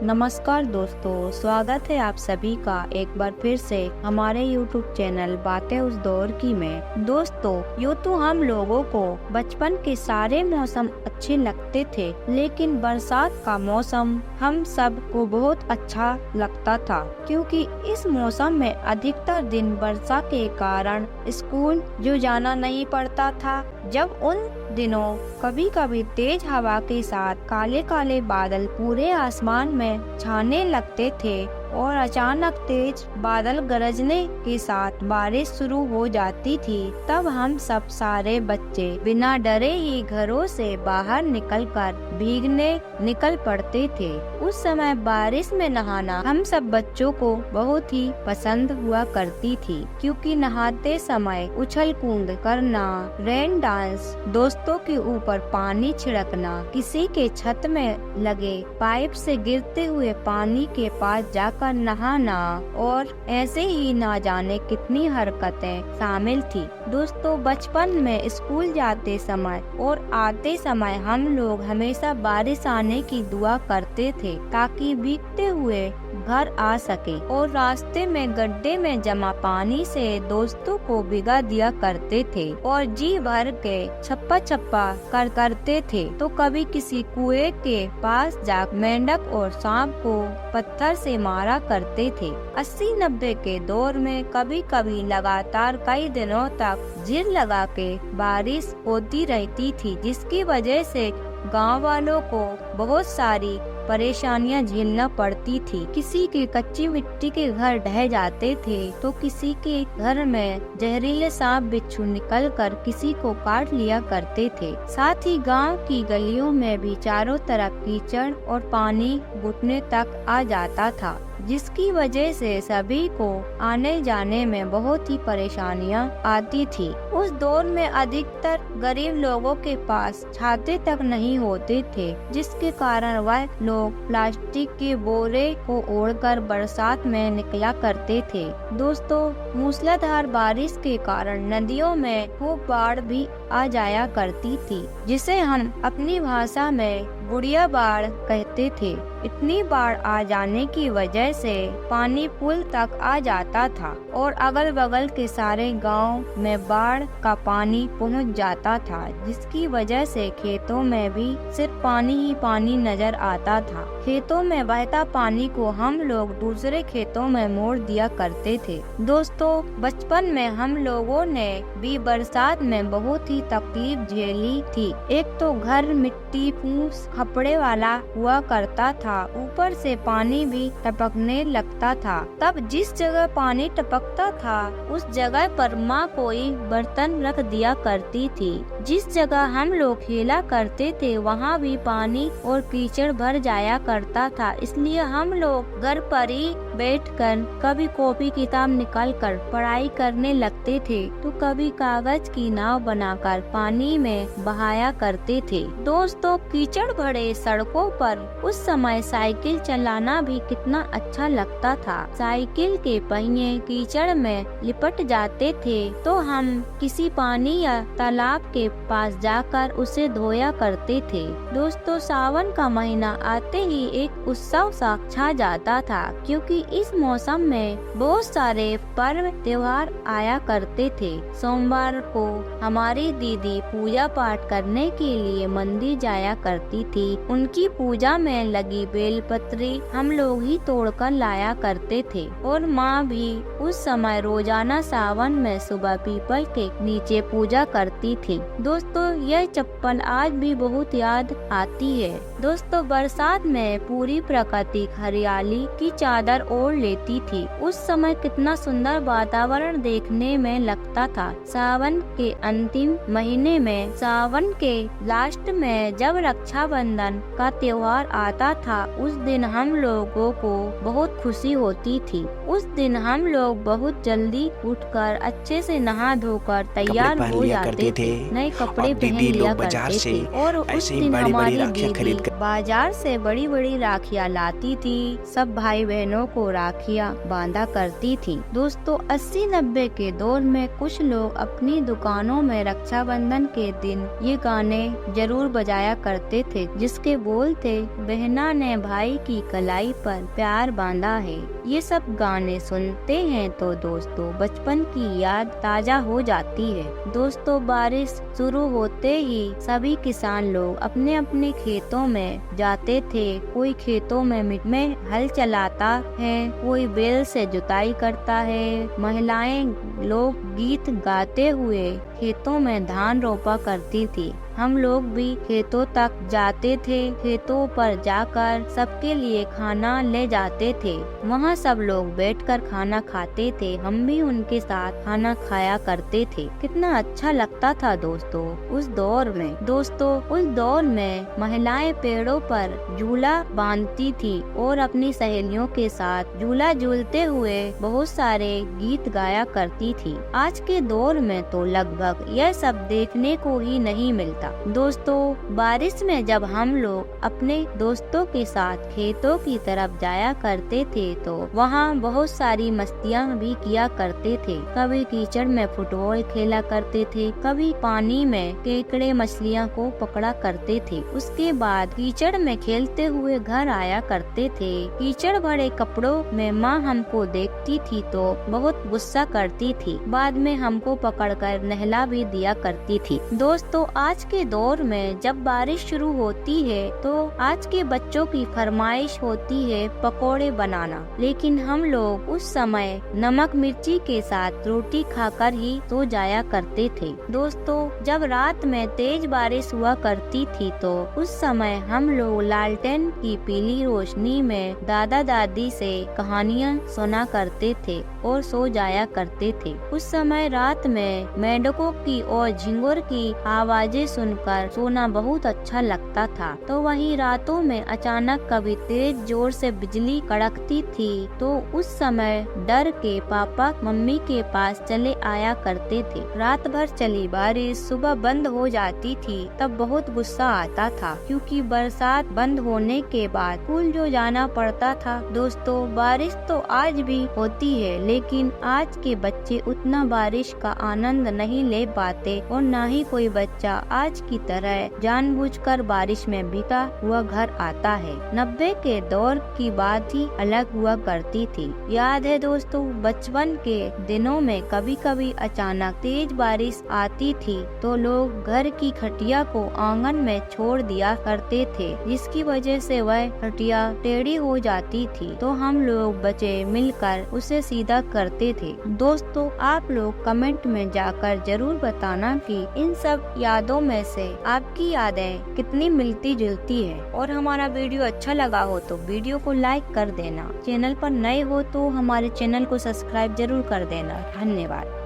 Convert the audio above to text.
नमस्कार दोस्तों, स्वागत है आप सभी का एक बार फिर से हमारे YouTube चैनल बातें उस दौर की में। दोस्तों, यूँ तो हम लोगों को बचपन के सारे मौसम अच्छे लगते थे, लेकिन बरसात का मौसम हम सब को बहुत अच्छा लगता था, क्योंकि इस मौसम में अधिकतर दिन वर्षा के कारण स्कूल जो जाना नहीं पड़ता था। जब उन दिनों कभी कभी तेज हवा के साथ काले काले बादल पूरे आसमान में छाने लगते थे और अचानक तेज बादल गरजने के साथ बारिश शुरू हो जाती थी, तब हम सब सारे बच्चे बिना डरे ही घरों से बाहर निकलकर भीगने निकल पड़ते थे। उस समय बारिश में नहाना हम सब बच्चों को बहुत ही पसंद हुआ करती थी, क्योंकि नहाते समय उछल कूद करना, रेन डांस, दोस्तों के ऊपर पानी छिड़कना, किसी के छत में लगे पाइप से गिरते हुए पानी के पास जाकर नहाना और ऐसे ही ना जाने कितनी हरकतें शामिल थी। दोस्तों, बचपन में स्कूल जाते समय और आते समय हम लोग हमेशा बारिश आने की दुआ करते थे, ताकि भीगते हुए घर आ सके, और रास्ते में गड्ढे में जमा पानी से दोस्तों को भिगा दिया करते थे और जी भर के छप्पा छप्पा करते थे। तो कभी किसी कुएं के पास जा मेंढक और सांप को पत्थर से मारा करते थे। 80-90 के दौर में कभी कभी लगातार कई दिनों तक झिर लगा के बारिश होती रहती थी, जिसकी वजह से गांव वालों को बहुत सारी परेशानियां झेलना पड़ती थी। किसी के कच्ची मिट्टी के घर ढह जाते थे, तो किसी के घर में जहरीले सांप बिच्छू निकलकर किसी को काट लिया करते थे। साथ ही गांव की गलियों में भी चारों तरफ कीचड़ और पानी घुटने तक आ जाता था, जिसकी वजह से सभी को आने जाने में बहुत ही परेशानियां आती थी। उस दौर में अधिकतर गरीब लोगों के पास छाते तक नहीं होते थे, जिसके कारण वह लोग प्लास्टिक के बोरे को ओढ़कर बरसात में निकला करते थे। दोस्तों, मूसलाधार बारिश के कारण नदियों में खूब बाढ़ भी आ जाया करती थी, जिसे हम अपनी भाषा में बुढ़िया बाढ़ कहते थे। इतनी बाढ़ आ जाने की वजह से पानी पुल तक आ जाता था और अगल बगल के सारे गांव में बाढ़ का पानी पहुंच जाता था, जिसकी वजह से खेतों में भी सिर्फ पानी ही पानी नजर आता था। खेतों में बहता पानी को हम लोग दूसरे खेतों में मोड़ दिया करते थे। दोस्तों, बचपन में हम लोगों ने भी बरसात में बहुत ही तकलीफ झेली थी। एक तो घर मिट्टी फूस खपड़े वाला हुआ करता था, ऊपर से पानी भी टपकने लगता था। तब जिस जगह पानी टपकता था उस जगह पर माँ कोई बर्तन रख दिया करती थी। जिस जगह हम लोग खेला करते थे वहाँ भी पानी और कीचड़ भर जाया करता था, इसलिए हम लोग घर पर ही बैठकर कभी कॉपी किताब निकालकर पढ़ाई करने लगते थे, तो कभी कागज की नाव बनाकर पानी में बहाया करते थे। दोस्तों, कीचड़ भरे सड़कों पर उस समय साइकिल चलाना भी कितना अच्छा लगता था। साइकिल के पहिए कीचड़ में लिपट जाते थे, तो हम किसी पानी या तालाब के पास जाकर उसे धोया करते थे। दोस्तों, सावन का महीना आते ही एक उत्सव सा छा जाता था, क्योंकि इस मौसम में बहुत सारे पर्व त्योहार आया करते थे। सोमवार को हमारी दीदी पूजा पाठ करने के लिए मंदिर जाया करती थी। उनकी पूजा में लगी बेलपत्री हम लोग ही तोड़कर लाया करते थे, और माँ भी उस समय रोजाना सावन में सुबह पीपल के नीचे पूजा करती थी। दोस्तों, यह चप्पल आज भी बहुत याद आती है। दोस्तों, बरसात में पूरी प्रकृति हरियाली की चादर ओढ़ लेती थी। उस समय कितना सुंदर वातावरण देखने में लगता था। सावन के अंतिम महीने में, सावन के लास्ट में जब रक्षाबंधन का त्योहार आता था, उस दिन हम लोगों को बहुत खुशी होती थी। उस दिन हम लोग बहुत जल्दी उठकर अच्छे से नहा धोकर तैयार हो जाते थे, नए कपड़े पहन लिया करते थे, और उस दिन हमारी दीदी बाजार से बड़ी बड़ी राखियाँ लाती थी, सब भाई बहनों को राखियाँ बांधा करती थी। दोस्तों 80-90 के दौर में कुछ लोग अपनी दुकानों में रक्षाबंधन के दिन ये गाने जरूर बजाया करते थे, जिसके बोल थे, बहना ने भाई की कलाई पर प्यार बांधा है। ये सब गाने सुनते हैं तो दोस्तों बचपन की याद ताजा हो जाती है। दोस्तों बारिश शुरू होते ही सभी किसान लोग अपने अपने खेतों में जाते थे। कोई खेतों में हल चलाता है, कोई बैल से जुताई करता है। महिलाएं लोग गीत गाते हुए खेतों में धान रोपा करती थी। हम लोग भी खेतों तक जाते थे। खेतों पर जाकर सबके लिए खाना ले जाते थे। वहाँ सब लोग बैठकर खाना खाते थे। हम भी उनके साथ खाना खाया करते थे। कितना अच्छा लगता था दोस्तों उस दौर में। दोस्तों उस दौर में महिलाएं पेड़ों पर झूला बांधती थी और अपनी सहेलियों के साथ झूला झूलते हुए बहुत सारे गीत गाया करती थी। आज के दौर में तो लगभग यह सब देखने को ही नहीं मिलता। दोस्तों बारिश में जब हम लोग अपने दोस्तों के साथ खेतों की तरफ जाया करते थे तो वहाँ बहुत सारी मस्तियाँ भी किया करते थे। कभी कीचड़ में फुटबॉल खेला करते थे, कभी पानी में केकड़े मछलियाँ को पकड़ा करते थे। उसके बाद कीचड़ में खेलते हुए घर आया करते थे। कीचड़ भरे कपड़ों में माँ हमको देखती थी तो बहुत गुस्सा करती थी। बाद में हमको पकड़कर नहला भी दिया करती थी। दोस्तों आज के दौर में जब बारिश शुरू होती है तो आज के बच्चों की फरमाइश होती है पकोड़े बनाना, लेकिन हम लोग उस समय नमक मिर्ची के साथ रोटी खाकर ही सो जाया करते थे। दोस्तों जब रात में तेज बारिश हुआ करती थी तो उस समय हम लोग लालटेन की पीली रोशनी में दादा दादी से कहानियाँ सुना करते थे और सो जाया करते थे। उस समय रात में मेंढकों की और झिंगुर की आवाजें सुनकर सोना बहुत अच्छा लगता था। तो वहीं रातों में अचानक कभी तेज जोर से बिजली कड़कती थी तो उस समय डर के पापा मम्मी के पास चले आया करते थे। रात भर चली बारिश सुबह बंद हो जाती थी तब बहुत गुस्सा आता था, क्योंकि बरसात बंद होने के बाद स्कूल जो जाना पड़ता था। दोस्तों बारिश तो आज भी होती है, लेकिन आज के बच्चे उतना बारिश का आनंद नहीं ले पाते और न ही कोई बच्चा आज की तरह जानबूझकर बारिश में भीगा हुआ घर आता है। 90 के दौर की बात ही अलग हुआ करती थी। याद है दोस्तों बचपन के दिनों में कभी कभी अचानक तेज बारिश आती थी तो लोग घर की खटिया को आंगन में छोड़ दिया करते थे, जिसकी वजह से वह खटिया टेढ़ी हो जाती थी तो हम लोग बच्चे मिलकर उसे सीधा करते थे। दोस्तों आप लोग कमेंट में जाकर जरूर बताना कि इन सब यादों में से आपकी यादें कितनी मिलती जुलती है। और हमारा वीडियो अच्छा लगा हो तो वीडियो को लाइक कर देना। चैनल पर नए हो तो हमारे चैनल को सब्सक्राइब जरूर कर देना। धन्यवाद।